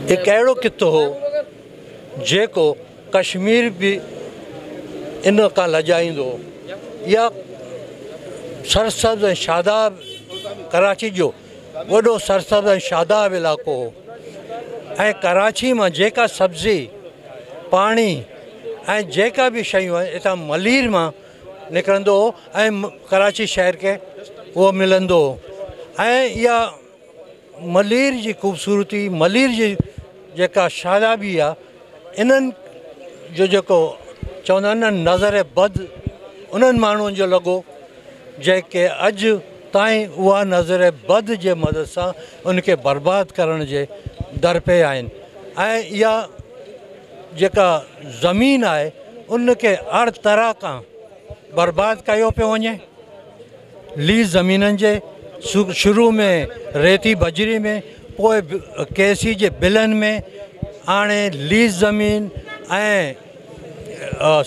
एक अहिड़ो कितो हो जेको कश्मीर बि इन खां लॼाईंदो हो। इहा सरसब्ज़ ऐं शादाब कराची जो वॾो सरसब्ज़ ऐं शादाब इलाइक़ो हो ऐं कराची मां जेका सब्ज़ी पाणी ऐं जेका बि शयूं आहिनि हितां मलीर मां निकिरंदो हो ऐं कराची शहर खे उहो मिलंदो हो। ऐं इहा मलीर जी ख़ूबसूरती, मलीर जी जेका शादाबी आहे, इन्हनि जो जेको चवंदा आहिनि न नज़र बद उन्हनि माण्हुनि जो लॻो जेके अॼु ताईं उहा नज़र बद जे मदद सां उनखे बर्बादु करण जे दर पे आहिनि। ऐं इहा जेका ज़मीन आहे उनखे हर तरह खां बर्बादु कयो पियो वञे। लीज़ ज़मीननि जे शुरू में रेती बजरी में, पोइ केसी जे बिलनि में, हाणे लीज़ ज़मीन ऐं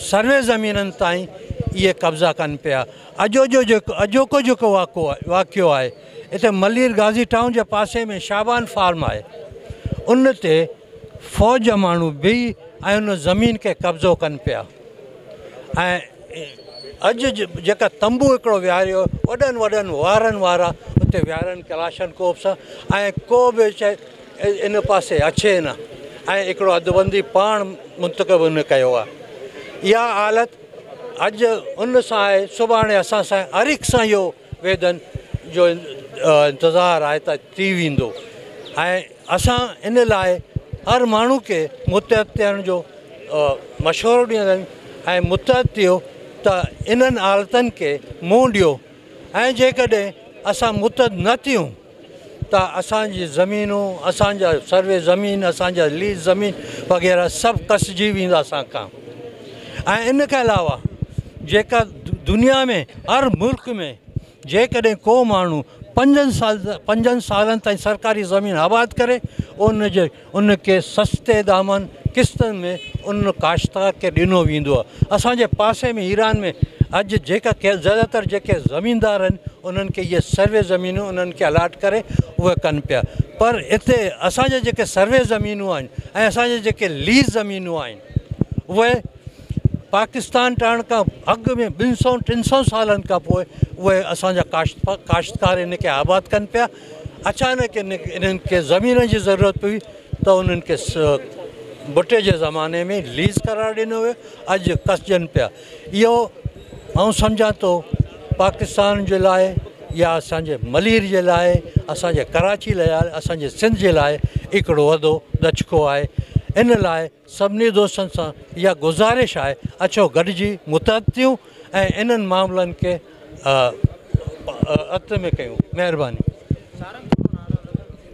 सर्वे ज़मीननि ताईं इहे कब्ज़ा कनि पिया। अॼोको जेको वाक़ियो आहे हिते मलीर गाज़ी टाउन जे पासे में शाबान फार्म आहे, उन ते फ़ौज जा माण्हू बीह ऐं उन ज़मीन खे कब्ज़ो कनि पिया। ऐं अॼु जेका तंबू हिकिड़ो विहारियो वॾनि वॾनि वारनि वारा उते विहारनि कलाशन कोप सां, ऐं को बि चए इन पासे अचे न, ऐं हिकिड़ो अधबंदी पाण मुंतखब न कयो आहे। इहा हालत अॼु उन सां आहे, सुभाणे असां सां हरिक सां इहो वेदन जो इंतज़ारु आहे त थी वेंदो। ऐं असां इन लाइ हर माण्हू खे मुतहद थियण जो मशवरो ॾींदा आहियूं ऐं मुतहद थियो त इन्हनि हालतुनि खे मुंहुं ॾियो। ऐं जेकॾहिं असां मुतहद न थियूं त असांजी ज़मीनूं, असांजा सर्वे ज़मीन, असांजा लीज़ ज़मीन वग़ैरह सभु कसिजी वेंदा असां खां। ऐं इन खां अलावा जेका दुनिया में हर मुल्क में जेकॾहिं को माण्हू 5 सालनि ताईं सरकारी ज़मीन आबाद करे उनखे सस्ते दामन किस्तनि में उन काश्तकार खे ॾिनो वेंदो आहे। असांजे पासे में ईरान में अॼु जेका ज़्यादातर जेके ज़मीनदार आहिनि उन्हनि खे इहे सर्वे ज़मीनूं उन्हनि खे अलाट करे उहे कनि पिया। पर हिते असांजे जेके सर्वे ज़मीनूं आहिनि ऐं असांजे जेके लीज़ ज़मीनूं आहिनि उहे पाकिस्तान ठहण खां अॻु में 200-300 सालनि खां पोइ उहे असांजा काश्तकार इनखे आबाद कनि पिया। अचानक इन्हनि खे ज़मीन जी ज़रूरत पई त उन्हनि खे बुटे जे ज़माने में लीज़ करार ॾिनो वियो, अॼु कसजनि पिया। इहो आउं सम्झां थो पाकिस्तान जे लाइ या असांजे मलीर जे लाइ, असांजे कराची लाइ, असांजे सिंध जे लाइ हिकिड़ो वॾो दचको आहे। इन लाइ सभिनी दोस्तनि सां इहा गुज़ारिश आहे, अचो गॾिजी मुतहद थियूं ऐं इन्हनि मामलनि खे हथ में कयूं। महिरबानी।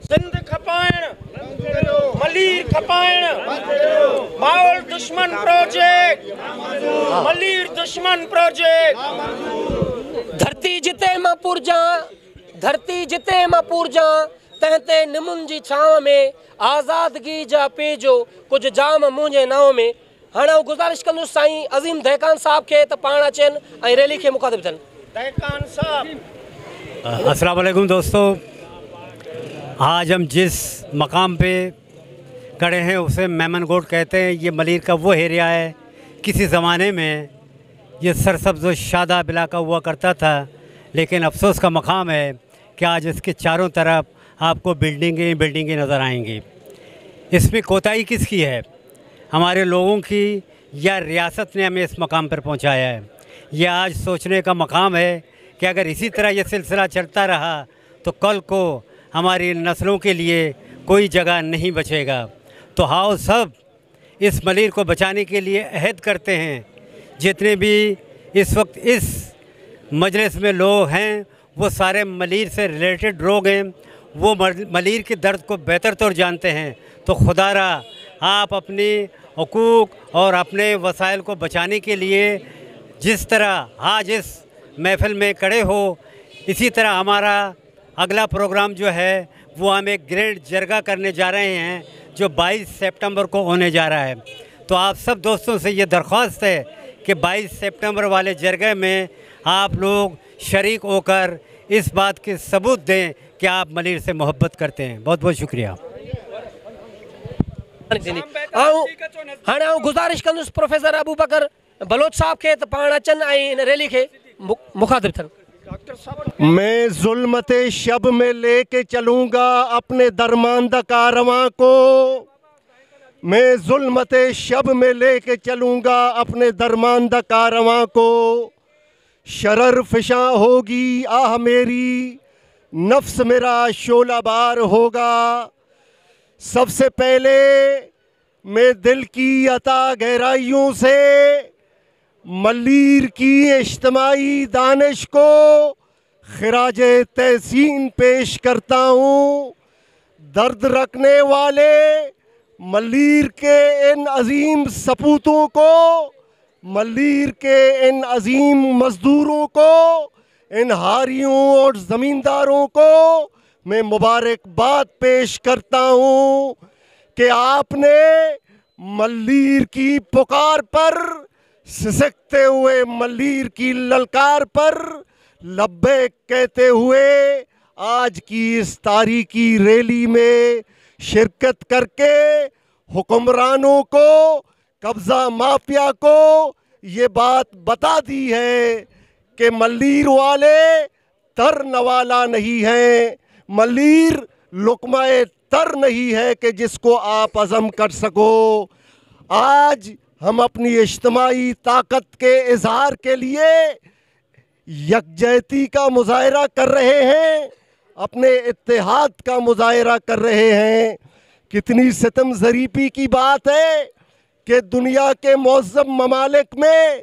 सिंध खपाइण, मलीर खपाइण, माहौल दुश्मन प्रोजेक्ट, मलीर दुश्मन प्रोजेक्ट। धरती जिते मां पुरजां तहते निमुन जी छांव में आज़ादगी जा पेजो कुछ जाम मुंहिंजे नाव में। हाणे गुज़ारिश कंदुसि साईं अज़ीम दहकान साहब खे त पाण अचनि ऐं रैली खे मुखातिब थियनि। दहकान साहब। अस्सलाम वालेकुम दोस्तों, आज हम जिस मकाम पे खड़े हैं उसे मेमनगोट कहते हैं। ये मलीर का वो एरिया है, किसी ज़माने में ये सरसब्ज़ शादाब इलाका हुआ करता था, लेकिन अफसोस का मकाम है कि आज इसके चारों तरफ आपको बिल्डिंगें नज़र आएंगी। इसमें कोताही किसकी है? हमारे लोगों की या रियासत ने हमें इस मकाम पर पहुंचाया है? यह आज सोचने का मकाम है कि अगर इसी तरह ये सिलसिला चलता रहा तो कल को हमारी नस्लों के लिए कोई जगह नहीं बचेगा। तो हाउ सब इस मलीर को बचाने के लिए अहद करते हैं। जितने भी इस वक्त इस मजलिस में लोग हैं वो सारे मलीर से रिलेटेड लोग हैं, वो मलीर के दर्द को बेहतर तौर जानते हैं। तो खुदारा आप अपनी हुकूक और अपने वसाइल को बचाने के लिए जिस तरह आज इस महफिल में खड़े हो, इसी तरह हमारा अगला प्रोग्राम जो है वो हम एक ग्रैंड जरगा करने जा रहे हैं जो 22 सितंबर को होने जा रहा है। तो आप सब दोस्तों से ये दरख्वास्त है कि 22 सितंबर वाले जरगे में आप लोग शरीक होकर इस बात के सबूत दें कि आप मलीर से मोहब्बत करते हैं। बहुत बहुत शुक्रिया। हाँ गुज़ारिश कंदुसि प्रोफेसर अबू बकर बलोच साहब के पाण अचन इन रैली के मुखातिब थियनि। मैं ज़ुल्मते शब में लेके चलूँगा अपने दरमांदा कारवां को, मैं ज़ुल्मते शब में लेके चलूँगा अपने दरमांदा कारवां को। शरर फिशा होगी आह मेरी, नफ्स मेरा शोलाबार होगा। सबसे पहले मैं दिल की अता गहराइयों से मल्लीर की इज्तिमाई दानिश को खिराजे तहसीन पेश करता हूँ। दर्द रखने वाले मल्लीर के इन अजीम सपूतों को, मल्लीर के इन अजीम मज़दूरों को, इन हारियों और ज़मींदारों को मैं मुबारकबाद पेश करता हूँ कि आपने मल्लीर की पुकार पर, सिसकते हुए मल्लीर की ललकार पर लब्बैक कहते हुए आज की इस तारीखी रैली में शिरकत करके हुक्मरानों को, कब्ज़ा माफिया को ये बात बता दी है कि मल्लीर वाले तर नवाला नहीं हैं, मल्लीर लुक़्मा-ए तर नहीं है कि जिसको आप हज़म कर सको। आज हम अपनी इज्तिमाई ताकत के इजहार के लिए यकजहती का मुजाहरा कर रहे हैं, अपने इत्तेहाद का मुजाहरा कर रहे हैं। कितनी सितम ज़रीफ़ी की बात है कि दुनिया के मौज़्ज़म ममालिक में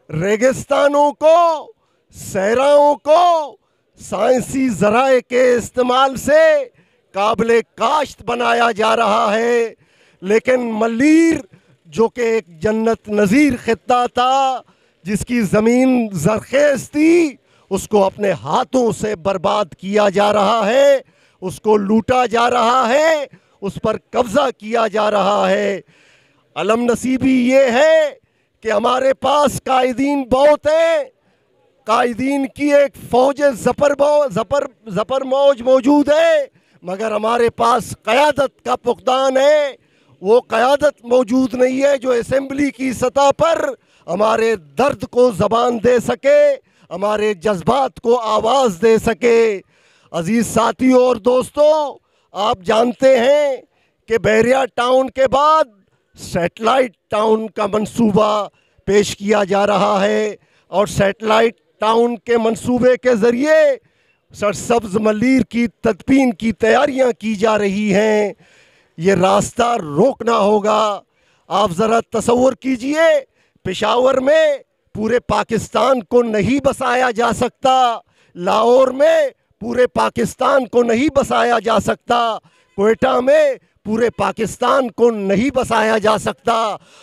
रेगिस्तानों को, सहराओं को साइंसी ज़राए के इस्तेमाल से काबिल काश्त बनाया जा रहा है, लेकिन मल्लीर जो कि एक जन्नत नज़ीर ख़ित्ता था, जिसकी ज़मीन ज़रख़ेज़ थी, उसको अपने हाथों से बर्बाद किया जा रहा है, उसको लूटा जा रहा है, उस पर कब्ज़ा किया जा रहा है। अलम नसीबी ये है कि हमारे पास कायदीन बहुत हैं, कायदीन की एक फ़ौज ज़फ़र मौज मौजूद है, मगर हमारे पास क़यादत का फुक़दान है। वो क़यादत मौजूद नहीं है जो असेंबली की सतह पर हमारे दर्द को ज़बान दे सके, हमारे जज्बात को आवाज़ दे सके। अज़ीज़ साथियों और दोस्तों, आप जानते हैं कि बहरिया टाउन के बाद सैटेलाइट टाउन का मंसूबा पेश किया जा रहा है और सैटेलाइट टाउन के मंसूबे के ज़रिए सरसब्ज़ मल्लीर की तदफीन की तैयारियां की जा रही हैं। ये रास्ता रोकना होगा। आप ज़रा तसव्वुर कीजिए, पेशावर में पूरे पाकिस्तान को नहीं बसाया जा सकता, लाहौर में पूरे पाकिस्तान को नहीं बसाया जा सकता, क्वेटा में पूरे पाकिस्तान को नहीं बसाया जा सकता।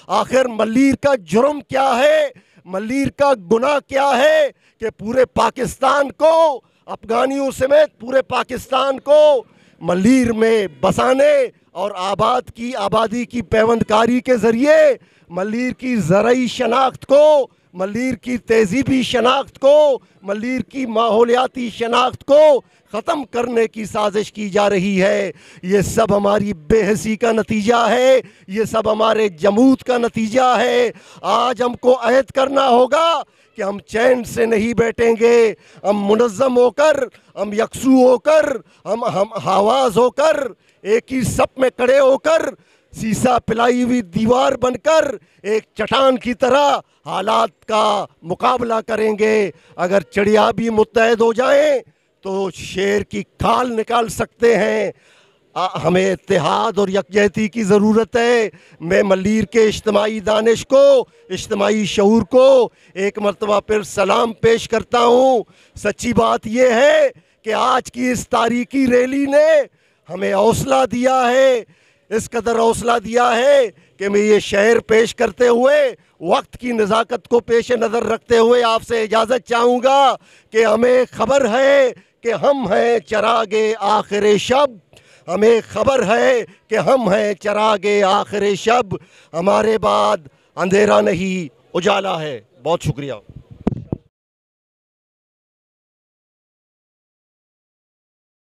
आखिर मल्लीर का जुर्म क्या है, मल्लीर का गुनाह क्या है कि पूरे पाकिस्तान को, अफ़गानियों समेत पूरे पाकिस्तान को मल्लीर में बसाने और आबादी की पैवंदकारी के ज़रिए मल्लीर की ज़रई शनाख्त को, मल्लीर की तहज़ीबी शनाख्त को, मल्लीर की माहौलियाती शनाख्त को ख़त्म करने की साजिश की जा रही है। ये सब हमारी बेहसी का नतीजा है, ये सब हमारे जमूत का नतीजा है। आज हमको अहद करना होगा कि हम चैन से नहीं बैठेंगे, हम मुनज़्ज़म होकर, हम यकसू होकर, हम हवाज़ होकर, एक ही सप में खड़े होकर, सीसा पिलाई हुई दीवार बनकर एक चट्टान की तरह हालात का मुकाबला करेंगे। अगर चिड़िया भी मुत्तहद हो जाएं तो शेर की खाल निकाल सकते हैं। हमें इत्तेहाद और यकजहती की ज़रूरत है। मैं मल्लीर के इज्तिमाई दानिश को, इज्तिमाई शऊर को एक मरतबा फिर सलाम पेश करता हूँ। सच्ची बात यह है कि आज की इस तारीखी रैली ने हमें हौसला दिया है, इस कदर हौसला दिया है कि मैं ये शेर पेश करते हुए वक्त की नज़ाकत को पेश नज़र रखते हुए आपसे इजाज़त चाहूँगा कि हमें ख़बर है कि हम हैं चरागे आखिर शब, हमें ख़बर है कि हम हैं चरागे आखिर शब, हमारे बाद अंधेरा नहीं उजाला है। बहुत शुक्रिया।